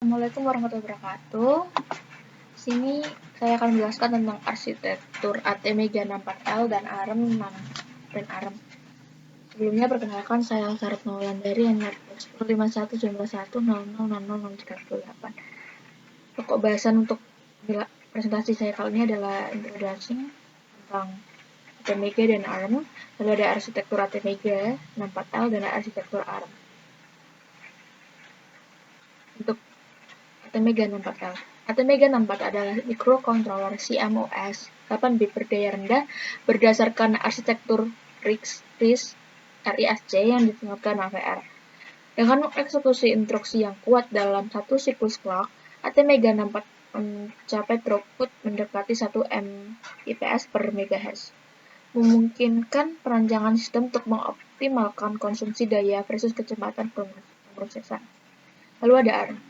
Assalamualaikum warahmatullahi wabarakatuh. Sini saya akan menjelaskan tentang arsitektur ATmega 64L dan ARM. Sebelumnya perkenalkan, saya Sarah Maulandari, NR 105191000038. Pokok bahasan untuk presentasi saya kali ini adalah introduction tentang ATmega dan ARM, lalu ada arsitektur ATmega 64L dan arsitektur ARM. Untuk ATmega 64L. ATmega 64 adalah microcontroller CMOS 8-bit berdaya rendah berdasarkan arsitektur RISC yang ditingkatkan AVR. Dengan eksekusi instruksi yang kuat dalam satu siklus clock, ATmega 64 mencapai throughput mendekati 1 Mbps per MHz, memungkinkan perancangan sistem untuk mengoptimalkan konsumsi daya versus kecepatan pemrosesan. Lalu ada ARM.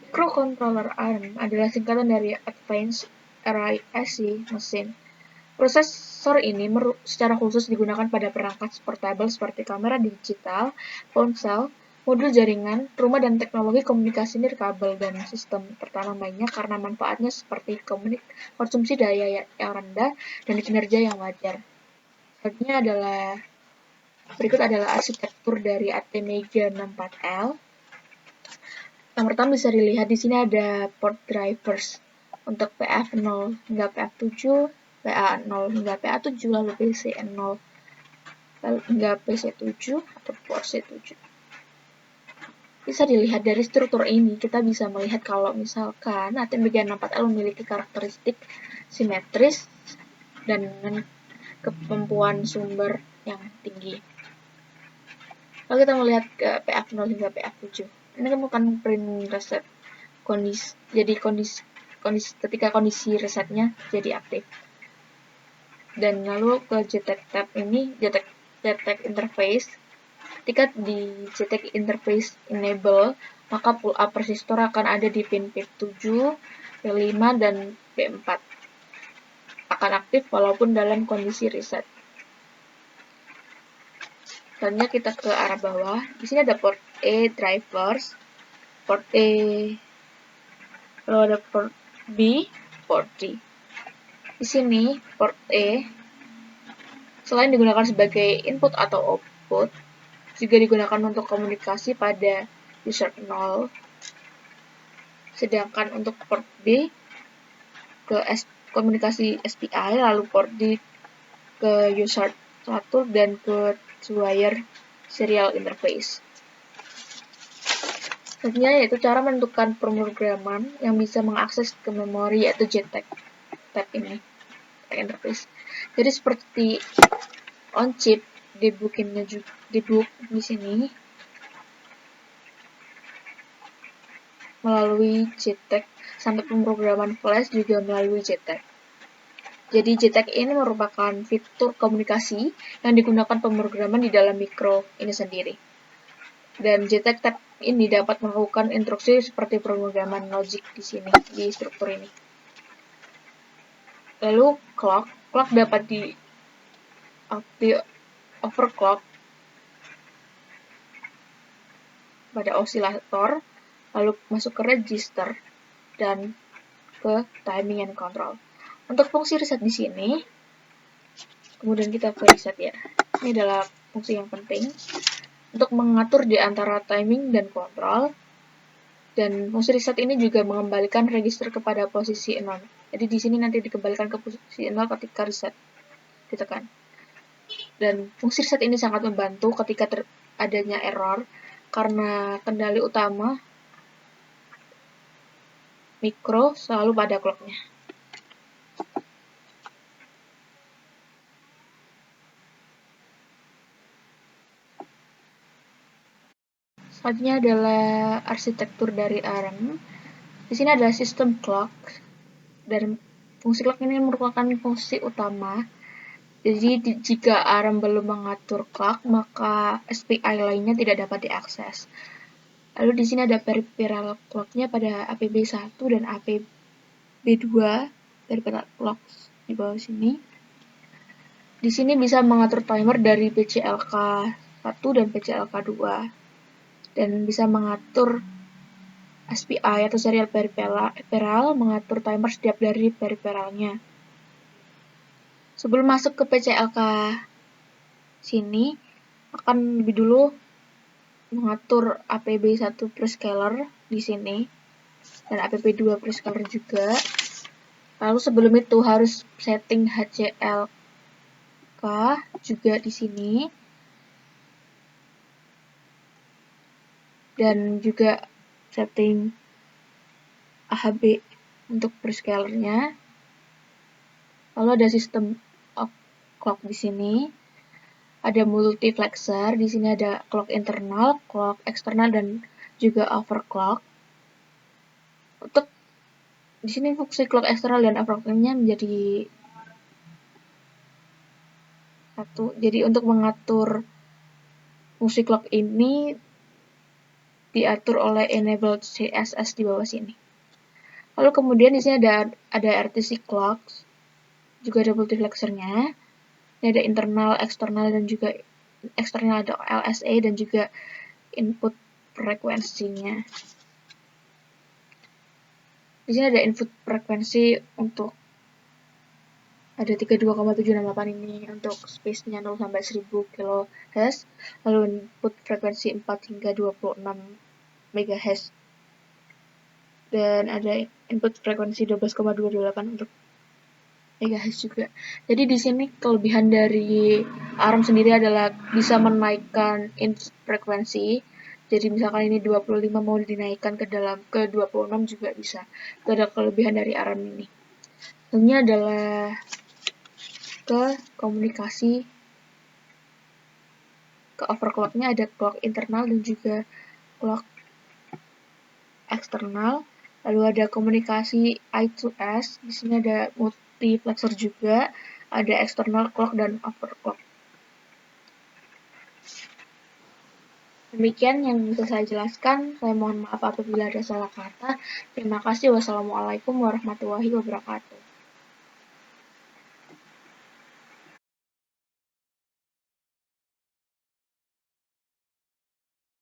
Microcontroller ARM adalah singkatan dari Advanced Array IC Machine. Prosesor ini secara khusus digunakan pada perangkat portable seperti kamera digital, ponsel, modul jaringan, rumah, dan teknologi komunikasi nirkabel dan sistem pertahanan lainnya karena manfaatnya seperti konsumsi daya yang rendah dan kinerja yang wajar. Berikut adalah arsitektur dari ATmega 64L. Yang pertama bisa dilihat di sini ada port drivers untuk PF0 hingga PF7, PA0 hingga PA7, lalu PC0 hingga PC7 atau port C7. Bisa dilihat dari struktur ini, kita bisa melihat kalau misalkan ATmega 64L memiliki karakteristik simetris dan dengan kemampuan sumber yang tinggi. Lalu kita melihat ke PF0 hingga PF7. Ini bukan print reset kondisi, ketika kondisi resetnya jadi aktif. Dan lalu ke JTAG tab ini, JTAG interface. Ketika di JTAG interface enable, maka pull up resistor akan ada di pin P7, P5, dan P4. Akan aktif walaupun dalam kondisi reset. Selanjutnya kita ke arah bawah. Di sini ada port E drivers, port E, lalu ada port B, port D. Di sini port E selain digunakan sebagai input atau output, juga digunakan untuk komunikasi pada user 0. Sedangkan untuk port B ke komunikasi SPI, lalu port D ke user 1 dan ke wire serial interface. Selanjutnya yaitu cara menentukan pemrograman yang bisa mengakses ke memori, yaitu JTAG tab ini, interface. Jadi seperti on chip, debug di sini melalui JTAG, sampai pemrograman flash juga melalui JTAG. Jadi JTAG ini merupakan fitur komunikasi yang digunakan pemrograman di dalam mikro ini sendiri. Dan JTAG tab ini dapat melakukan instruksi seperti pemrograman logik di sini, di struktur ini. Lalu clock dapat di overclock pada osilator, lalu masuk ke register dan ke timing and control. Untuk fungsi reset di sini, kemudian kita ke reset ya. Ini adalah fungsi yang penting untuk mengatur di antara timing dan kontrol. Dan fungsi reset ini juga mengembalikan register kepada posisi 0. Jadi di sini nanti dikembalikan ke posisi 0 ketika reset ditekan. Dan fungsi reset ini sangat membantu ketika adanya error karena kendali utama mikro selalu pada clocknya. Selanjutnya adalah arsitektur dari ARM. Di sini ada sistem clock, dan fungsi clock ini merupakan fungsi utama. Jadi jika ARM belum mengatur clock, maka SPI lainnya tidak dapat diakses. Lalu di sini ada peripheral clock-nya pada APB1 dan APB2, peripheral clock di bawah sini. Di sini bisa mengatur timer dari PCLK1 dan PCLK2. Dan bisa mengatur SPI atau serial peripheral mengatur timer setiap dari peripheralnya. Sebelum masuk ke PCLK sini, akan lebih dulu mengatur APB1 prescaler di sini dan APB2 prescaler juga. Lalu sebelum itu harus setting HCLK juga di sini. Dan juga setting AHB untuk prescalernya. Lalu ada sistem clock di sini. Ada multiplexer, di sini ada clock internal, clock eksternal, dan juga overclock. Untuk di sini fungsi clock eksternal dan overclocknya menjadi satu. Jadi untuk mengatur fungsi clock ini diatur oleh enabled CSS di bawah sini. Lalu kemudian di sini ada RTC clocks, juga ada multiplexernya. Ini ada internal, eksternal, dan juga eksternal ada LSA dan juga input frekuensinya. Di sini ada input frekuensi untuk ada 32,768 ini untuk space-nya 0 sampai 1000 kHz, lalu input frekuensi 4 hingga 26 MHz. Dan ada input frekuensi 12,228 untuk MHz juga. Jadi di sini kelebihan dari ARM sendiri adalah bisa menaikkan input frekuensi. Jadi misalkan ini 25 mau dinaikkan ke 26 juga bisa. Itu ada kelebihan dari ARM ini. Ini adalah ke komunikasi ke overclocknya, ada clock internal dan juga clock eksternal. Lalu ada komunikasi I2S, di sini ada multiplexer juga, ada external clock dan overclock. Demikian yang bisa saya jelaskan. Saya mohon maaf apabila ada salah kata. Terima kasih. Wassalamualaikum warahmatullahi wabarakatuh.